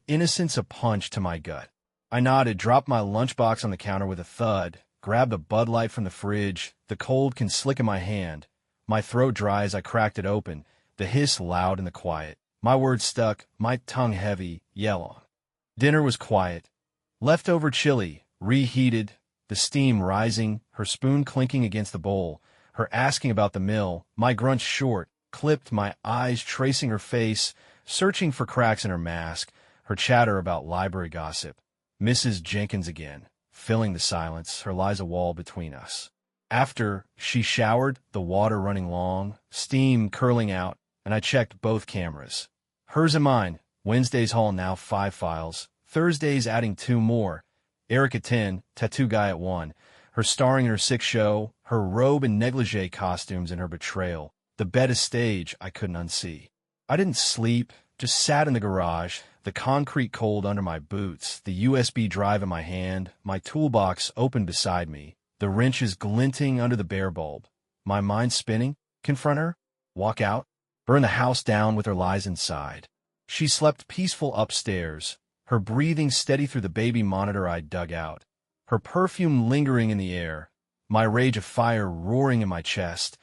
innocence a punch to my gut. I nodded, dropped my lunchbox on the counter with a thud, grabbed a Bud Light from the fridge, the cold can slick in my hand. My throat dry as I cracked it open, the hiss loud in the quiet. My words stuck, my tongue heavy, yellow. Dinner was quiet. Leftover chili, reheated, the steam rising, her spoon clinking against the bowl, her asking about the mill, my grunts short, clipped, my eyes tracing her face, searching for cracks in her mask, her chatter about library gossip. Mrs. Jenkins again, filling the silence, her lies a wall between us. After she showered, the water running long, steam curling out, and I checked both cameras. Hers and mine, Wednesday's haul now 5 files, Thursday's adding 2 more. Eric at 10, tattoo guy at 1, her starring in her 6th show, her robe and negligee costumes in her betrayal, the bed a stage I couldn't unsee. I didn't sleep, just sat in the garage, the concrete cold under my boots, the USB drive in my hand, my toolbox open beside me, the wrenches glinting under the bare bulb. My mind spinning, confront her, walk out, burn the house down with her lies inside. She slept peaceful upstairs, her breathing steady through the baby monitor I'd dug out, her perfume lingering in the air, my rage of fire roaring in my chest,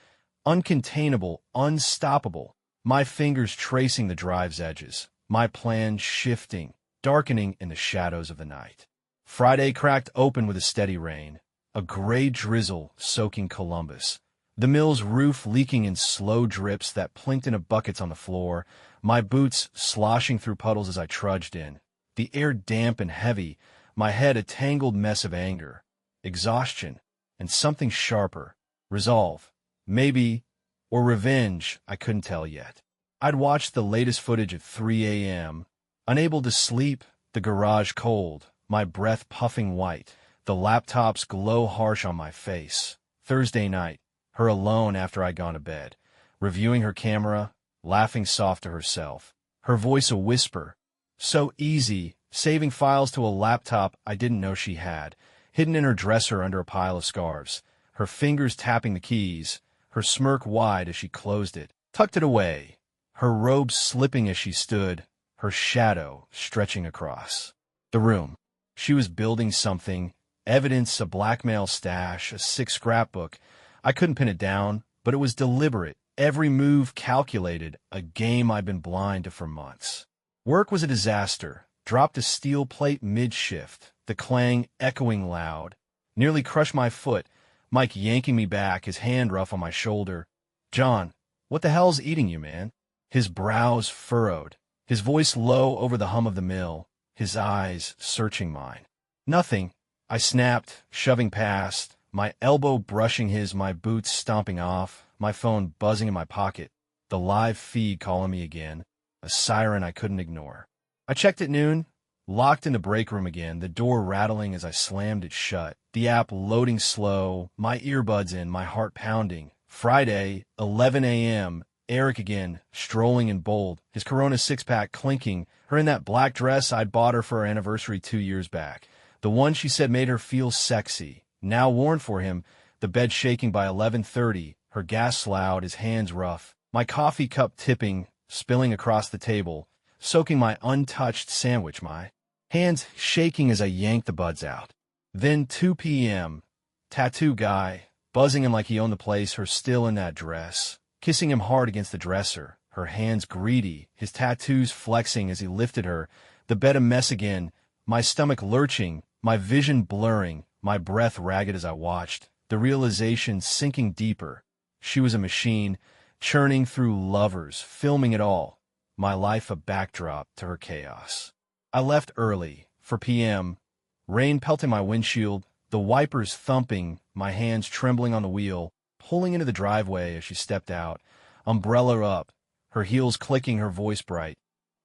uncontainable, unstoppable, my fingers tracing the drive's edges, my plan shifting, darkening in the shadows of the night. Friday cracked open with a steady rain, a gray drizzle soaking Columbus, the mill's roof leaking in slow drips that plinked into buckets on the floor, my boots sloshing through puddles as I trudged in, the air damp and heavy, my head a tangled mess of anger, exhaustion, and something sharper, resolve, maybe, or revenge, I couldn't tell yet. I'd watched the latest footage at 3 a.m., unable to sleep, the garage cold, my breath puffing white, the laptop's glow harsh on my face. Thursday night, her alone after I'd gone to bed, reviewing her camera, laughing soft to herself, her voice a whisper, so easy, saving files to a laptop I didn't know she had, hidden in her dresser under a pile of scarves, her fingers tapping the keys, her smirk wide as she closed it, tucked it away, her robe slipping as she stood, her shadow stretching across the room. She was building something, evidence, a blackmail stash, a sick scrapbook. I couldn't pin it down, but it was deliberate, Every move calculated, a game I'd been blind to for months. Work was a disaster. Dropped a steel plate mid-shift, the clang echoing loud. Nearly crushed my foot, Mike yanking me back, his hand rough on my shoulder. "John, what the hell's eating you, man?" His brows furrowed, his voice low over the hum of the mill, his eyes searching mine. "Nothing," I snapped, shoving past, my elbow brushing his, my boots stomping off, my phone buzzing in my pocket, the live feed calling me again, a siren I couldn't ignore. I checked at noon, locked in the break room again, the door rattling as I slammed it shut, the app loading slow, my earbuds in, my heart pounding. Friday, 11 a.m., Eric again, strolling in bold, his Corona six-pack clinking, her in that black dress I'd bought her for our anniversary 2 years back. The one she said made her feel sexy. Now worn for him, the bed shaking by 11:30, her gas loud, his hands rough, my coffee cup tipping, spilling across the table, soaking my untouched sandwich, my hands shaking as I yanked the buds out. Then 2 p.m., tattoo guy, buzzing him like he owned the place, her still in that dress, kissing him hard against the dresser, her hands greedy, his tattoos flexing as he lifted her, the bed a mess again, my stomach lurching, my vision blurring, my breath ragged as I watched, the realization sinking deeper. She was a machine, churning through lovers, filming it all, my life a backdrop to her chaos. I left early, for p.m., rain pelting my windshield, the wipers thumping, my hands trembling on the wheel, pulling into the driveway as she stepped out, umbrella up, her heels clicking, her voice bright.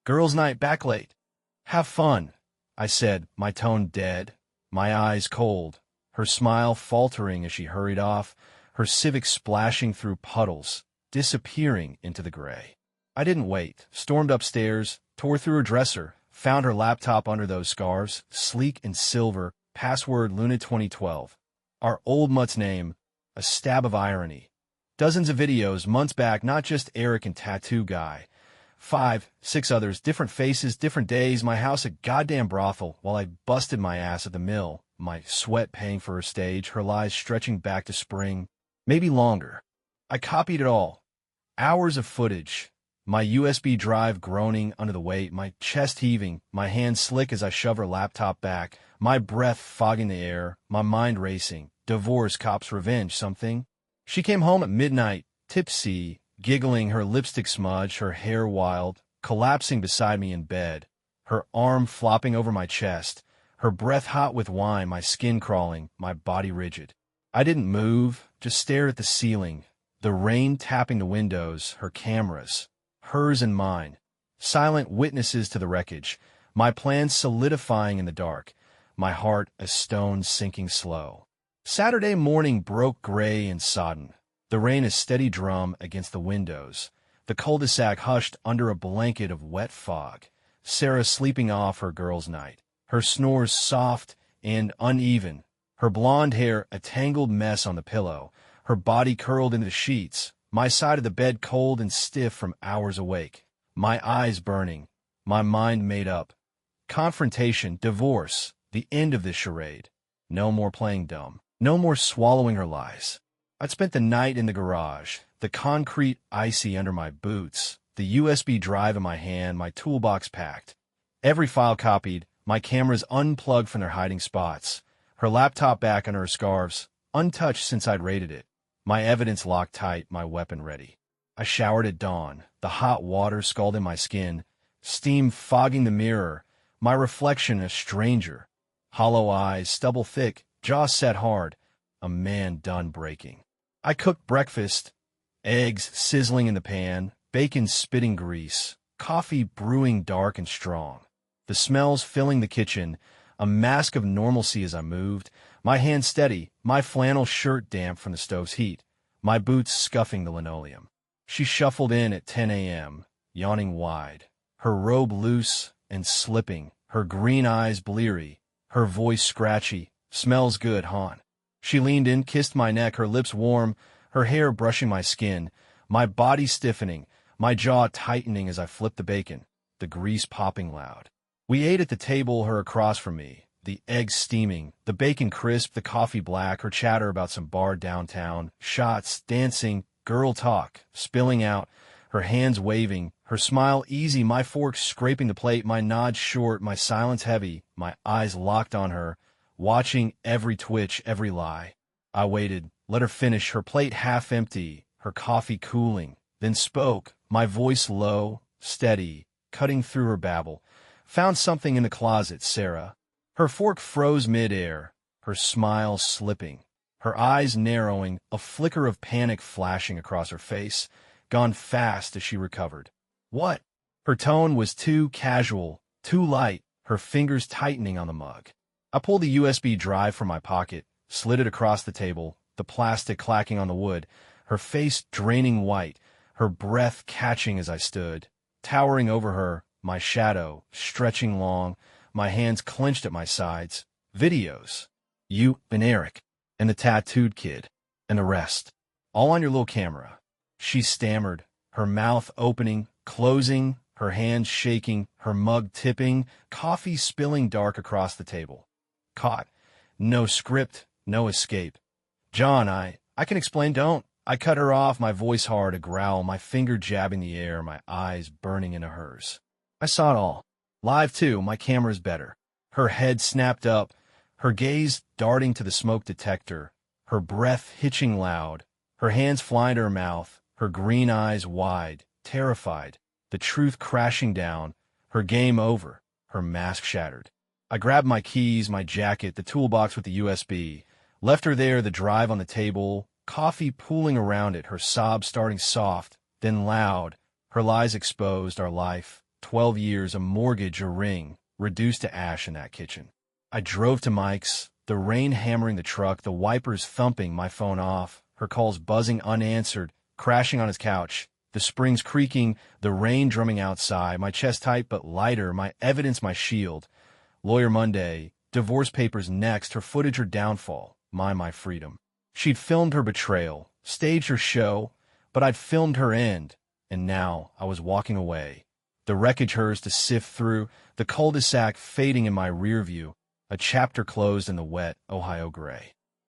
"Girls' night back late. Have fun," I said, my tone dead, my eyes cold, her smile faltering as she hurried off, her Civic splashing through puddles, disappearing into the gray. I didn't wait, stormed upstairs, tore through her dresser, found her laptop under those scarves, sleek and silver, password Luna 2012. Our old mutt's name, a stab of irony. Dozens of videos, months back, not just Eric and Tattoo Guy. 5, 6 others, different faces, different days, my house a goddamn brothel, while I busted my ass at the mill, my sweat paying for her stage, her lies stretching back to spring, maybe longer. I copied it all. Hours of footage. My USB drive groaning under the weight, my chest heaving, my hands slick as I shove her laptop back, my breath fogging the air, my mind racing. Divorce, cops, revenge, something. She came home at midnight, tipsy, giggling, her lipstick smudged, her hair wild, collapsing beside me in bed, her arm flopping over my chest, her breath hot with wine, my skin crawling, my body rigid. I didn't move, just stared at the ceiling, the rain tapping the windows, her cameras, hers and mine, silent witnesses to the wreckage, my plans solidifying in the dark, my heart a stone sinking slow. Saturday morning broke gray and sodden, the rain a steady drum against the windows, the cul-de-sac hushed under a blanket of wet fog, Sarah sleeping off her girls' night, her snores soft and uneven, her blonde hair a tangled mess on the pillow, her body curled into the sheets, my side of the bed cold and stiff from hours awake, my eyes burning, my mind made up. Confrontation, divorce, the end of this charade. No more playing dumb. No more swallowing her lies. I'd spent the night in the garage, the concrete icy under my boots, the USB drive in my hand, my toolbox packed. Every file copied, my cameras unplugged from their hiding spots, her laptop back under her scarves, untouched since I'd raided it. My evidence locked tight, my weapon ready. I showered at dawn, the hot water scalding my skin, steam fogging the mirror, my reflection a stranger. Hollow eyes, stubble thick, jaw set hard, a man done breaking. I cooked breakfast, eggs sizzling in the pan, bacon spitting grease, coffee brewing dark and strong. The smells filling the kitchen, a mask of normalcy as I moved, my hand steady, my flannel shirt damp from the stove's heat, my boots scuffing the linoleum. She shuffled in at 10 a.m., yawning wide, her robe loose and slipping, her green eyes bleary, her voice scratchy. "Smells good, hon." She leaned in, kissed my neck, her lips warm, her hair brushing my skin, my body stiffening, my jaw tightening as I flipped the bacon, the grease popping loud. We ate at the table, her across from me, the eggs steaming, the bacon crisp, the coffee black, her chatter about some bar downtown, shots, dancing, girl talk, spilling out, her hands waving, her smile easy, my fork scraping the plate, my nod short, my silence heavy, my eyes locked on her, watching every twitch, every lie. I waited, let her finish, her plate half empty, her coffee cooling, then spoke, my voice low, steady, cutting through her babble. Found something in the closet, Sarah. Her fork froze mid-air, her smile slipping, her eyes narrowing, a flicker of panic flashing across her face, gone fast as she recovered. What? Her tone was too casual, too light, her fingers tightening on the mug. I pulled the USB drive from my pocket, slid it across the table, the plastic clacking on the wood, her face draining white, her breath catching as I stood, towering over her, my shadow stretching long, my hands clenched at my sides. Videos. You and Eric, and the tattooed kid, and the rest. All on your little camera. She stammered, her mouth opening, closing, her hands shaking, her mug tipping, coffee spilling dark across the table. Caught. No script, no escape. John, I can explain, don't. I cut her off, my voice hard, a growl, my finger jabbing the air, my eyes burning into hers. I saw it all. Live, too, my camera's better. Her head snapped up, her gaze darting to the smoke detector, her breath hitching loud, her hands flying to her mouth, her green eyes wide, terrified, the truth crashing down, her game over, her mask shattered. I grabbed my keys, my jacket, the toolbox with the USB, left her there, the drive on the table, coffee pooling around it, her sobs starting soft, then loud, her lies exposed, our life, 12 years, a mortgage, a ring, reduced to ash in that kitchen. I drove to Mike's, the rain hammering the truck, the wipers thumping, my phone off, her calls buzzing unanswered, crashing on his couch, the springs creaking, the rain drumming outside, my chest tight but lighter, my evidence, my shield. Lawyer Monday, divorce papers next, her footage, her downfall, my freedom. She'd filmed her betrayal, staged her show, but I'd filmed her end, and now I was walking away. The wreckage hers to sift through, the cul-de-sac fading in my rear view, a chapter closed in the wet Ohio gray.